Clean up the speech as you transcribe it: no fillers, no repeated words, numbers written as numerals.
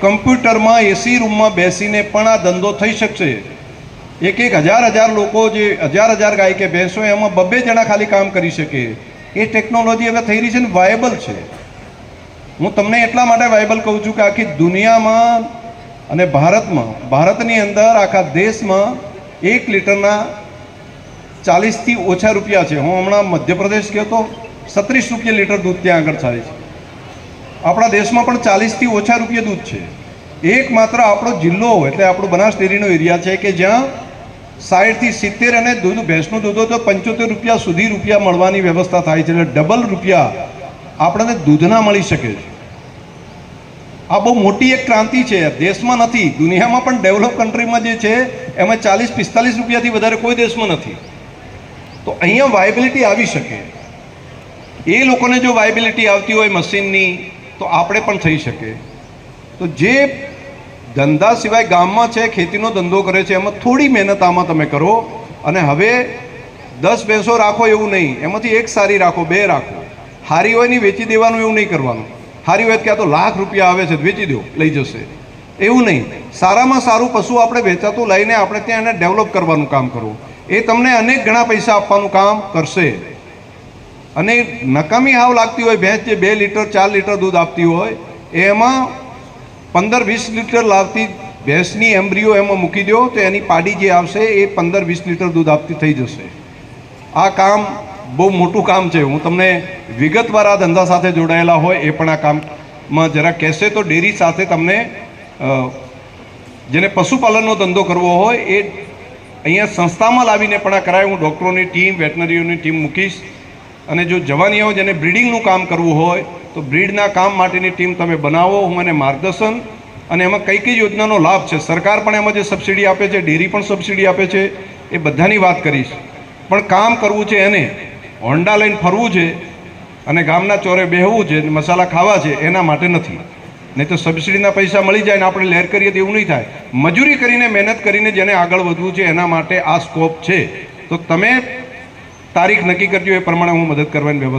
કમ્પ્યુટરમાં એસી રૂમમાં બેસીને પણ આ ધંધો થઈ શકશે। એક હજાર લોકો જે હજાર ગાય કે ભેંસો એમાં 2 જણા ખાલી કામ કરી શકે। એ ટેકનોલોજી હવે થઈ રહી છે ને વાયેબલ છે। હું તમને એટલા માટે વાયેબલ કહું છું કે આખી દુનિયામાં અને ભારતની અંદર આખા દેશમાં 1 લીટરના 40થી ઓછા રૂપિયા છે। હું હમણાં મધ્યપ્રદેશ ગયો તો 36 રૂપિયા લીટર દૂધ ત્યાં આગળ થાય છે। આપણા દેશમાં પણ 40થી ઓછા રૂપિયા દૂધ છે। એકમાત્ર આપણો જિલ્લો એટલે આપણો બનાસ ડેરીનો એરિયા છે કે જ્યાં 60થી 70 અને દૂધ ભેંસનું દૂધ તો 75 રૂપિયા સુધી રૂપિયા મળવાની વ્યવસ્થા થાય છે। એટલે ડબલ રૂપિયા આપણને દૂધના મળી શકે છે। આ બહુ મોટી એક ક્રાંતિ છે। દેશમાં નથી, દુનિયામાં પણ ડેવલપ કન્ટ્રીમાં જે છે એમાં 40-45 રૂપિયાથી વધારે કોઈ દેશમાં નથી। તો અહીંયા વાયબિલિટી આવી શકે। એ લોકોને જો વાયબિલિટી આવતી હોય મશીનની તો આપણે પણ થઈ શકે। તો જે ધંધા સિવાય ગામમાં છે, ખેતીનો ધંધો કરે છે, એમાં થોડી મહેનત આમાં તમે કરો અને હવે 10 ભેંસો રાખો એવું નહીં, એમાંથી એક સારી રાખો, 2 રાખો। હારી હોય નહીં વેચી દેવાનું એવું નહીં કરવાનું। હારી હોય ક્યાં તો લાખ રૂપિયા આવે છે વેચી દો, લઈ જશે, એવું નહીં। સારામાં સારું પશુ આપણે વેચાતું લઈને આપણે ત્યાં એને ડેવલપ કરવાનું કામ કરવું। એ તમને અનેક ગણા પૈસા આપવાનું કામ કરશે। અને નકામી હાવ લાગતી હોય ભેંસ જે 2 લીટર 4 લીટર દૂધ આપતી હોય એમાં 15-20 લીટર લાવતી ભેંસની એમ્બ્રિયો એમાં મૂકી દો તો એની પાડી જે આવશે એ 15-20 લીટર દૂધ આપતી થઈ જશે। આ કામ બહુ મોટું કામ છે। હું તમને વિગતવાર આ ધંધા સાથે જોડાયેલા હોય એ પણ આ કામમાં જરા કહેશે તો ડેરી સાથે તમને જેને પશુપાલનનો ધંધો કરવો હોય એ અહીંયા સંસ્થામાં લાવીને પણ આ કરાય। હું ડૉક્ટરોની ટીમ, વેટનરીઓની ટીમ મૂકીશ અને જો જવાનીઓ જેને બ્રીડિંગનું કામ કરવું હોય તો બ્રીડના કામ માટેની ટીમ તમે બનાવો। હું એને માર્ગદર્શન અને એમાં કઈ કઈ યોજનાનો લાભ છે, સરકાર પણ એમાં જે સબસિડી આપે છે, ડેરી પણ સબસિડી આપે છે, એ બધાની વાત કરીશ। પણ કામ કરવું છે એને, હોન્ડા લઈને ફરવું છે અને ગામના ચોરે બેહવું છે, મસાલા ખાવા છે, એના માટે નથી। નહીં તો સબસિડીના પૈસા મળી જાય ને આપણે લહેર કરીએ તો એવું નહીં થાય। મજૂરી કરીને મહેનત કરીને જેને આગળ વધવું છે એના માટે આ સ્કોપ છે। તો તમે તારીખ નક્કી કરજો, એ પ્રમાણે હું મદદ કરવાની વ્યવસ્થા